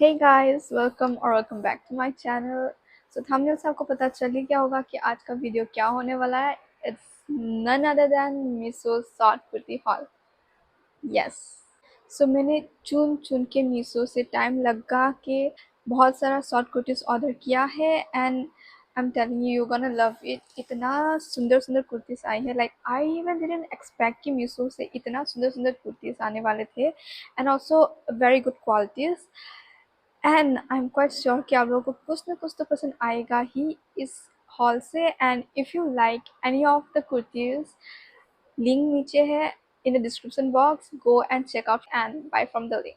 Hey guys, welcome back to my channel. So thumbnail से आपको पता चल ही गया होगा कि आज का वीडियो क्या होने वाला है. It's none other than Meesho short kurti hall. Yes. So मैंने चुन चुन के मीशो से टाइम लगा के बहुत सारा शॉर्ट कुर्तीज ऑर्डर किया है and I am telling you gonna love it. इतना सुंदर सुंदर कुर्तीज आई है. Like I even didn't expect कि मीशो से इतना सुंदर सुंदर कुर्तीज आने वाले थे and also very good qualities. And I am quite sure कि आप लोगों को कुछ ना कुछ तो पसंद आएगा ही इस हॉल से. And if you like any of the kurtis, link नीचे है in the description box. Go and check out and buy from the link.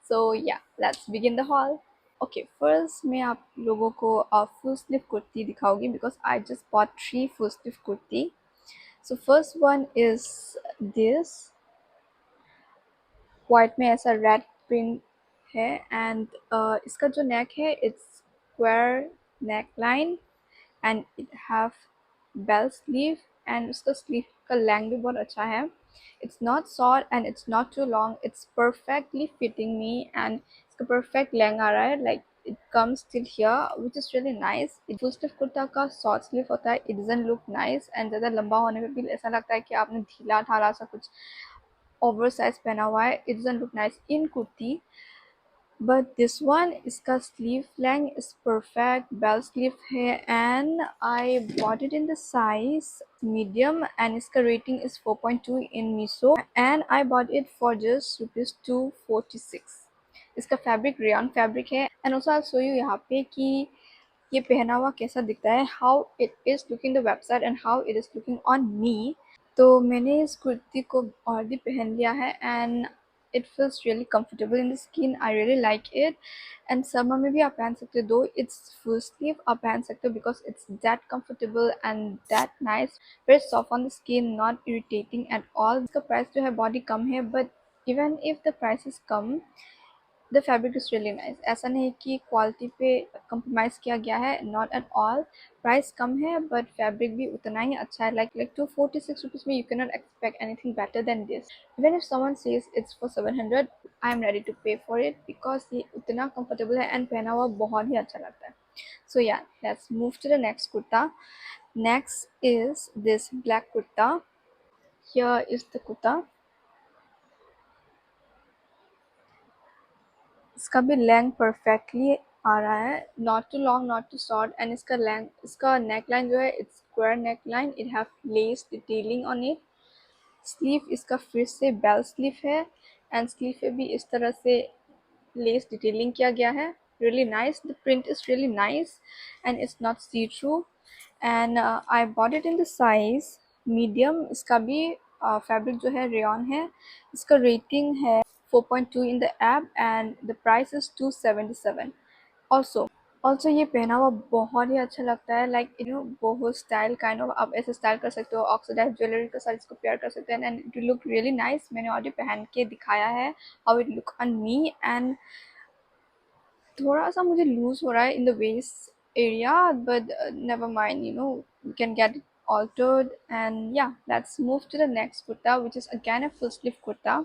So yeah, let's begin the haul. Okay, first मैं आप लोगों को फुल स्लीव कुर्ती दिखाऊंगी because I just bought 3 full sleeve kurti. So first one is this. White में ऐसा red print है and इसका जो नेक है it's square neckline and it have bell sleeve and उसका स्लीव का लेंथ भी बहुत अच्छा है. It's not short and it's not too long. It's perfectly fitting me and इसका परफेक्ट लेंथ आ रहा है. Like it comes till here which is really nice. it full sleeve kurta का शॉर्ट स्लीव होता है. it doesn't look nice and ज़्यादा लंबा होने पे भी ऐसा लगता है कि आपने ढीला ढाला सा कुछ ओवरसाइज पहना हुआ है. It doesn't look nice in kurti. But this one, इसका sleeve length is perfect, bell sleeve है and I bought it in the size medium and इसका rating is 4.2 in Meesho and I bought it for just ₹246. इसका fabric rayon fabric है and also I show you यहाँ पे कि ये पहना हुआ कैसा दिखता है, how it is looking the website and how it is looking on me. तो मैंने इस कुर्ती को ऑलरेडी पहन लिया है and it feels really comfortable in the skin. I really like it and summer में भी आप पहन सकते हो. दो इट्स फुल स्लीव आप पहन सकते हो because it's that comfortable and that nice, very soft on the skin, not irritating at all. इसका प्राइस जो है बॉडी कम है but even if the price is come, the fabric is really nice. ऐसा नहीं कि क्वालिटी पे compromise किया गया है, नॉट एट ऑल. प्राइस कम है बट फैब्रिक भी उतना ही अच्छा है. लाइक ₹246 में you can not expect anything better than this. Even if someone says it's for 700, I am ready to pay for it because ये उतना कंफर्टेबल है एंड पहना हुआ बहुत ही अच्छा लगता है. So yeah, let's move to the next kurta. Next is this black kurta. Here is the kurta. इसका भी लेंथ परफेक्टली आ रहा है, not too long not too short and इसका लेंथ, इसका नेक लाइन जो है it's square neckline. It have less detailing on it. Sleeve इसका फिर से बेल स्लीव है एंड स्लीव पे भी इस तरह से लेस डिटेलिंग किया गया है. really nice, the print is really nice and it's not see through and I bought it in the size medium. इसका भी फैब्रिक जो है रेयन है. इसका रेटिंग है 4.2 in the app and the price is 277. Also ये पहना हुआ बहुत ही अच्छा लगता है. लाइक बोहो स्टाइल काइंड ऑफ आप ऐसे स्टाइल कर सकते हो, ऑक्सीडाइज ज्वेलरी के साथ इसको पेयर कर सकते हैं and it look really nice. मैंने ऑलरेडी पहन के दिखाया है how it look on me and थोड़ा सा मुझे लूज हो रहा है in the waist area but never mind, you can get it altered. And yeah, let's move to the next kurta which is again a full sleeve kurta.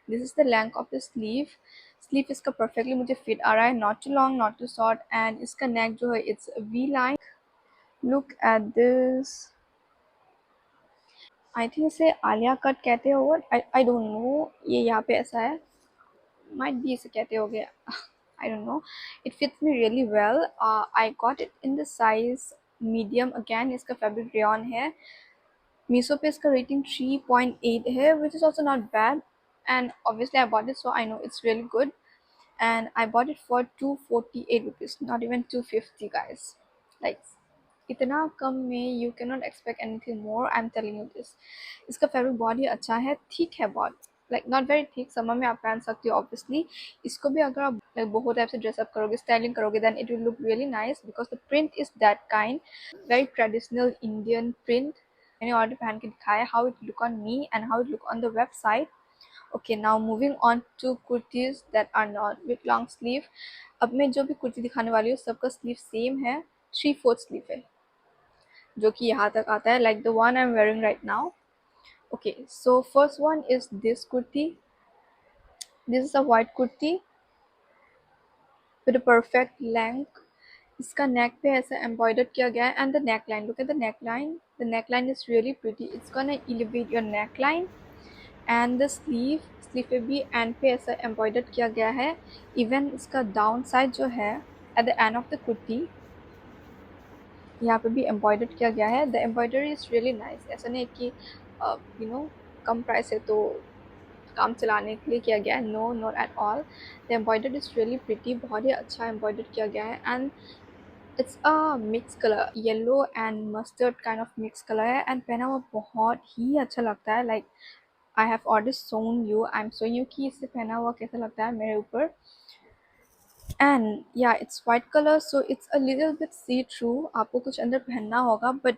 This is the length of the sleeve. Sleeve इसका perfectly मुझे fit आ रहा है, not too long not too short and इसका neck जो है it's V line. Look at this. I think इसे Alia cut कहते हो. आई डोंट नो, ये यहाँ पे ऐसा है, might be इसे कहते हो गया. I don't know. It fits me really well. I got it in the size medium. Again, इसका फैब्रिक रेयन है. मीशो पे इसका रेटिंग 3.8 है which is also not bad and obviously I bought it so I know it's really good and I bought it for ₹248, not even 250 guys. Like इतना कम में you cannot expect anything more. I'm telling you this. इसका fabric बहुत ही अच्छा है, thick है बहुत, like not very thick. Summer में आप पहन सकते हो ऑब्वियसली. इसको भी अगर आप लाइक बहुत टाइप से ड्रेसअप करोगे, स्टाइलिंग करोगे, then it will look really nice because the print is that kind, very traditional Indian print. मैंने ऑर्डर पहन के दिखाया how it look on me and how it look on the website. Okay, now moving on to kurtis that are not with long sleeve. अब मैं जो भी कुर्ती दिखाने वाली हूँ सबका स्लीव सेम है, 3/4 स्लीव है जो कि यहाँ तक आता है, like the one I am wearing right now. Okay, so first one is this kurti. This is a white kurti with perfect length. इसका नेक पे ऐसा एम्ब्रॉयडर किया गया है, and the neck line, look at the neck line is really pretty, it's gonna elevate your neck line. And the sleeve पे भी and पे ऐसा एम्ब्रॉयडर किया गया है। इवन इसका डाउन साइड जो है at the end of the kurti, यहाँ पे भी एम्ब्रॉयडर किया गया है। The embroidery is really nice, ऐसा नहीं है कि यू नो कम प्राइस है तो काम चलाने के लिए किया गया है, no not at all. The embroider is really pretty, बहुत ही अच्छा एम्ब्रॉयडर किया गया है। And it's a mix colour, yellow and mustard kind of mix colour है, एंड पहना हुआ बहुत ही अच्छा लगता है। Like I have already shown you, I am showing you कि इसे पहना हुआ कैसा लगता है मेरे ऊपर। And yeah it's white colour, so it's a little bit see through, आपको कुछ अंदर पहनना होगा, but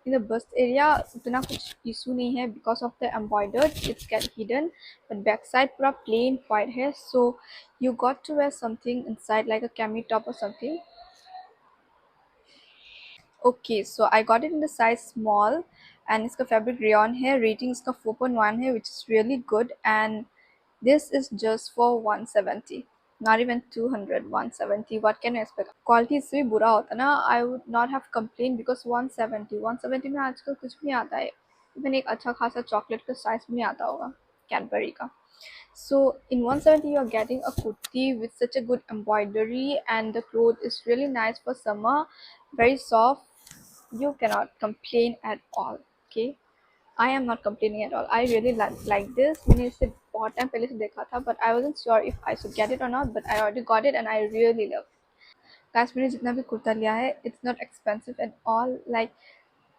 in the bust area उतना कुछ इशू नहीं है because of the embroidered, it's get hidden. But back side पूरा प्लेन वाइट है, so you got to wear something inside like a cami top और something. Okay, so I got it in the size small, and इसका fabric rayon है, rating इसका 4.1 है, which is really good. And this is just for 170, not even 200, 170, what can you expect? Quality इससे भी बुरा होता ना, I would not have complain, because 170 में आजकल कुछ भी आता है, इवन एक अच्छा खासा चॉकलेट का साइज भी नहीं आता होगा कैडबरी का। So in 170 you are getting a kurti with such a good embroidery, and the cloth is really nice for summer, very soft, you cannot complain at all. Okay, I am not complaining at all. I really like this. मैंने इसे बहुत time पहले से देखा था, but I wasn't sure if I should get it or not. But I already got it and I really love it. Guys, मैंने जितना भी कुर्ता लिया है, it's not expensive at all. Like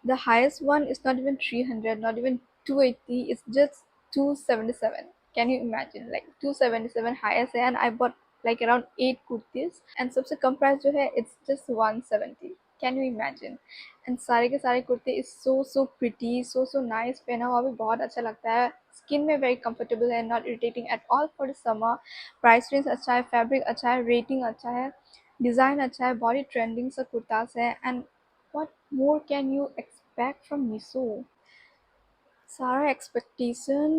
the highest one is not even 300, not even 280. It's just 277. Can you imagine? Like 277 highest है, and I bought like around 8 kurtis. And सबसे कम price जो है, it's just 170. Can you imagine? And सारे के सारे कुर्ते is so pretty, so nice. पहना हुआ भी बहुत अच्छा लगता है, स्किन में very comfortable है, not irritating at all for the summer. Price range अच्छा है, फैब्रिक अच्छा है, रेटिंग अच्छा है, डिज़ाइन अच्छा है, बॉडी ट्रेंडिंग सा कुर्तास है। And what more can you expect from Miso? सारा एक्सपेक्टेशन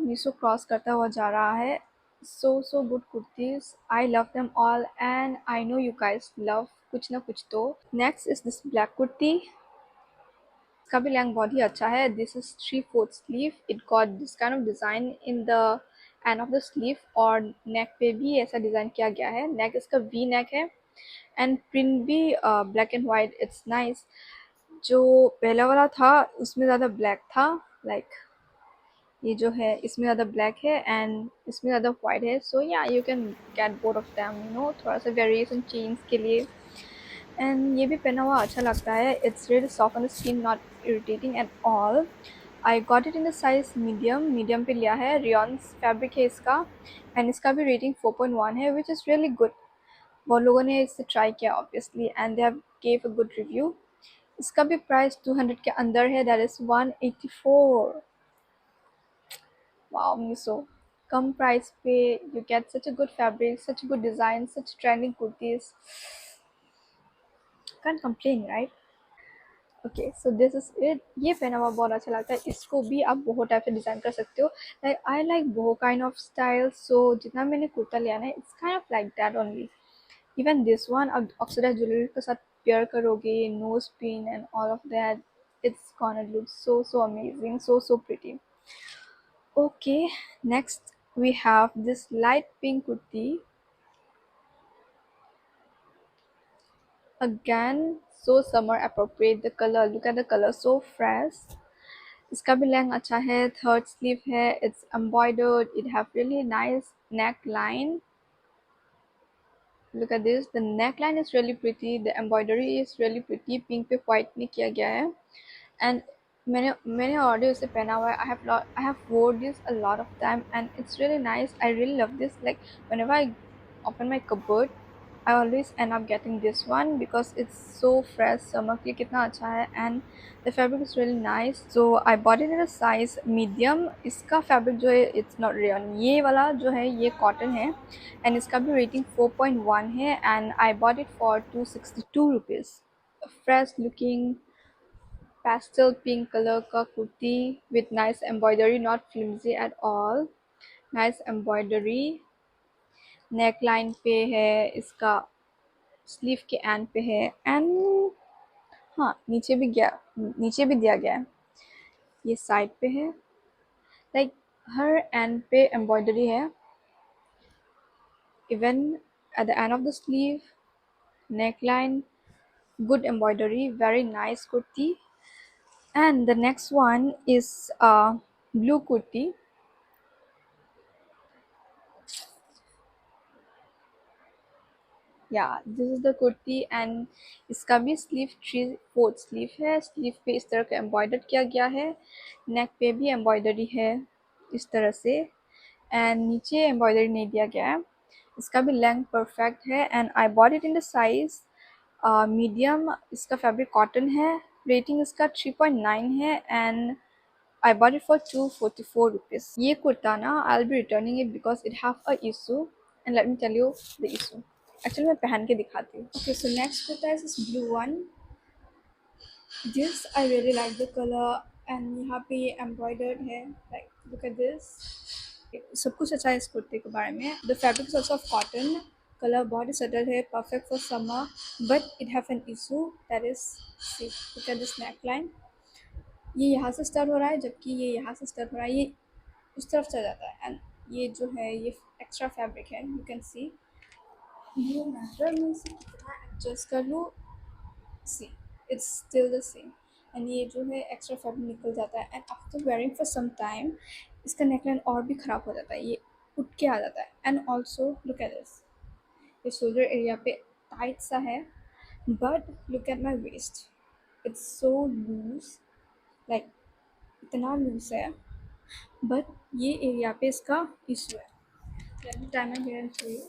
मीशो क्रॉस करता हुआ जा रहा है। So good kurtis, I love them all, and I know you guys love कुछ ना कुछ तो। Next is this black kurti, इसका भी लेंथ बहुत ही अच्छा है। This is 3/4 sleeve, it got this kind of design in the end of the sleeve, और नेक पे भी ऐसा डिज़ाइन किया गया है। नेक इसका वी नेक है, एंड प्रिंट भी black and white, it's nice. जो पहला वाला था उसमें ज़्यादा ब्लैक था, लाइक ये जो है इसमें ज़्यादा ब्लैक है एंड इसमें ज़्यादा वाइट है। सो या you can get both of them, थोड़ा सा वेरिएशन चेंज के लिए। एंड ये भी पहना हुआ अच्छा लगता है, it's really soft on the skin, not irritating at all. I got it in the size medium पे लिया है, रियॉन्स फैब्रिक है इसका, एंड इसका भी रेटिंग 4.1 है, विच इज़ रियली गुड। बहुत लोगों ने इसे ट्राई किया obviously, and they have gave a good review. इसका भी प्राइस 200 के अंदर है, दैट इज़ 184। वाओ मिसो, कम प्राइस पे you get such a good fabric, such good design, such trending kurtis, can complain right. Okay, so this is it. ये पहना हुआ बहुत अच्छा लगता है, इसको भी आप बहुत टाइप से डिज़ाइन कर सकते हो। लाइक आई लाइक बहुत काइंड ऑफ स्टाइल, सो जितना मैंने कुर्ता लिया ना, it's kind of like that only. Even this one अब अक्सर ज्वेलरी के साथ पेयर करोगे, nose pin and all of that, it's gonna look so amazing, so pretty. Okay, next we have this light pink kurti. Again, so summer appropriate. The color, look at the color, so fresh. इसका भी length अच्छा है, third sleeve है, it's embroidered, it have really nice neckline. Look at this, the neckline is really pretty, the embroidery is really pretty, pink पे white में किया गया है। एंड मैंने ऑलरेडी उसे पहना हुआ है, आई हैव वोर this a lot of time, and it's really nice, I really love this. Like whenever I open my cupboard, I always end up getting this one because it's so fresh, summer के लिए कितना अच्छा है, and the fabric is really nice, so I bought it in a size medium. इसका fabric जो है it's not rayon, ये वाला जो है ये cotton है, and इसका भी rating 4.1 है, and I bought it for 262 rupees. Fresh looking pastel pink color ka kurti with nice embroidery, not flimsy at all. Nice embroidery. Neck line पे है, इसका स्लीव के एंड पे है, एंड हाँ नीचे भी दिया गया है। ये साइड पे है, लाइक हर एंड पे एम्ब्रॉयडरी है, even at the end of the sleeve, neck line, good embroidery, very nice kurti. And the next one is a blue kurti. Yeah, this is the kurti, and इसका भी sleeve 3/4 sleeve है। Sleeve पे इस तरह का embroider किया गया है, नेक पे भी एम्ब्रॉयडरी है इस तरह से, एंड नीचे एम्ब्रॉयडरी नहीं दिया गया है। इसका भी लेंथ परफेक्ट है, and I bought it in the size medium. इसका फैब्रिक कॉटन है, रेटिंग इसका 3.9 है, and I bought it for 244 rupees. ये कुर्ता ना I'll be returning it because it have a issue, and let me tell you the issue. Actually मैं पहन के दिखाती हूँ. Okay, so next kurta is this blue one. This I really like the color, and यहाँ पे ये embroidered है. Like look at this. सब कुछ अच्छा है इस कुर्ते के बारे में. The fabric is also of cotton. Color बहुत ही subtle है, perfect for summer, but it have an issue, that is, see, look at this neckline. ये यहाँ से स्टार्ट हो रहा है, जबकि ये यहाँ से स्टार्ट हो रहा है, ये उस तरफ चला जाता है, एंड ये जो है ये एक्स्ट्रा फैब्रिक है, यू कैन सी। ये मैटर में से कितना एडजस्ट कर लूँ, see it's still the same, and ये जो है एक्स्ट्रा फैब्रिक निकल जाता है, and after wearing for some time इसका नेकलाइन और भी ख़राब हो जाता है, ये उठ के आ जाता है, and also look at this, ये शोल्डर एरिया पे टाइट सा है, but look at my waist, it's so loose, like इतना लूज है, बट ये एरिया पे इसका इशू है। Let me tie my hair and show you.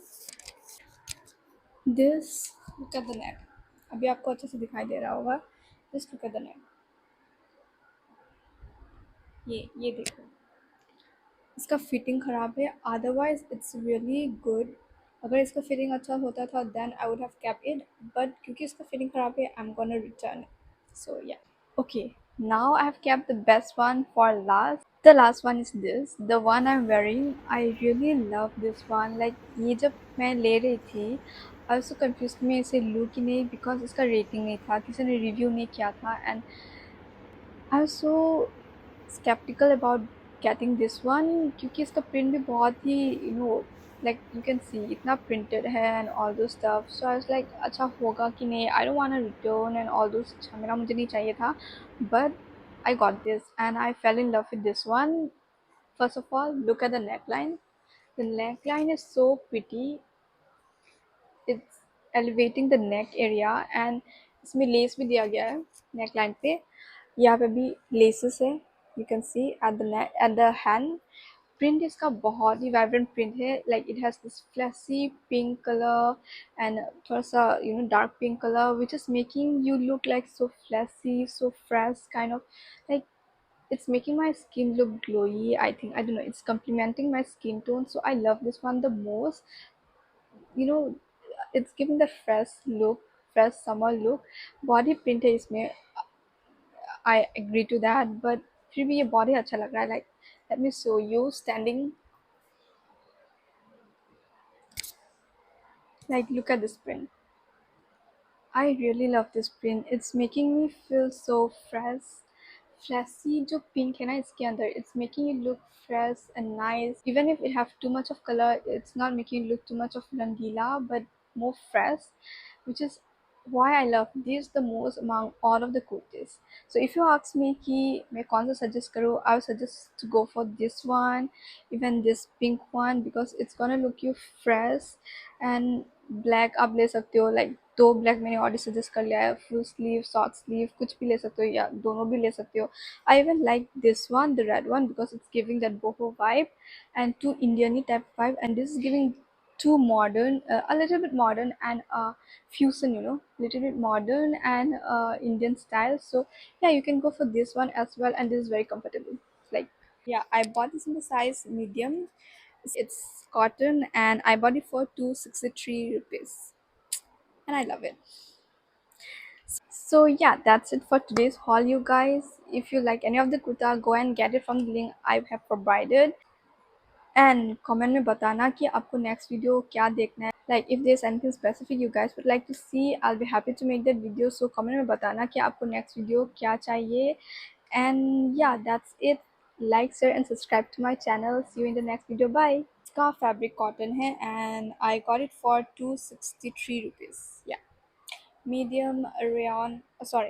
This, look at the neck. अभी आपको अच्छे से दिखाई दे रहा होगा. Just look at the neck. ये देखो. इसका फिटिंग ख़राब है. Otherwise it's really good. अगर इसका फिटिंग अच्छा होता था then I would have kept it. But क्योंकि इसका फिटिंग ख़राब है I'm gonna return it. So yeah. Okay. Now I have kept the best one for last. The last one is this, the one I'm wearing. I really love this one. Like ये जब मैं ले रही थी I was so confused कि मैं इसे लूँ कि नहीं, because इसका रेटिंग नहीं था, किसी ने रिव्यू नहीं किया था, and I was so skeptical about getting this one क्योंकि इसका प्रिंट भी बहुत ही like you can see इतना printed है and all those stuff. So I was like अच्छा होगा कि नहीं, I don't want to return and all those, झमेला मुझे नहीं चाहिए था, but I got this and I fell in love with this one. First of all, look at the neckline. The neckline is so pretty. It's elevating the neck area, and इसमें less भी दिया गया है neckline पे. यहाँ पे भी laces है, you can see at the neck, at the hand. Print इसका बहुत ही वाइब्रेंट प्रिंट है, like it has this fleshy pink colour and थोड़ा सा dark pink colour, which is making you look like so fleshy, so fresh kind of, like it's making my skin look glowy. I think, I don't know, it's complementing my skin tone, so I love this one the most. you know it's giving the fresh look, fresh summer look. Body print है इसमें, I agree to that, but फिर भी ये body अच्छा लग रहा है. Like let me show you standing. Like look at this print. I really love this print. It's making me feel so fresh. Flashy जो pink है ना इसके अंदर, it's making it look fresh and nice. Even if it have too much of color, it's not making it look too much of rangila, but more fresh, which is why I love this the most among all of the kurtis. So if you ask me कि मैं कौन सा suggest करूँ, I would suggest to go for this one, even this pink one, because it's gonna look you fresh. And black आप ले सकते हो, like दो ब्लैक मैंने ऑलरेडी सजेस्ट कर लिया है, फुल स्लीव, शॉर्ट स्लीव, कुछ भी ले सकते हो या दोनों भी ले सकते हो. I even like this one, the red one, because it's giving that boho vibe and too Indian type vibe, and this is giving too modern, a little bit modern and fusion, little bit modern and Indian style. So yeah, you can go for this one as well, and this is very comfortable. Like yeah, I bought this in the size medium. It's cotton, and I bought it for 263 rupees, and I love it. So yeah, that's it for today's haul, you guys. If you like any of the kurta, go and get it from the link I have provided. And comment में बताना कि आपको next video क्या देखना है, like if there is anything specific you guys would like to see, I will be happy to make that video. So comment में बताना कि आपको नेक्स्ट वीडियो क्या चाहिए। And yeah that's it, like share and subscribe to my channel. See you in the next video, bye. इसका fabric cotton है and I got it for 263 rupees. Yeah medium rayon, sorry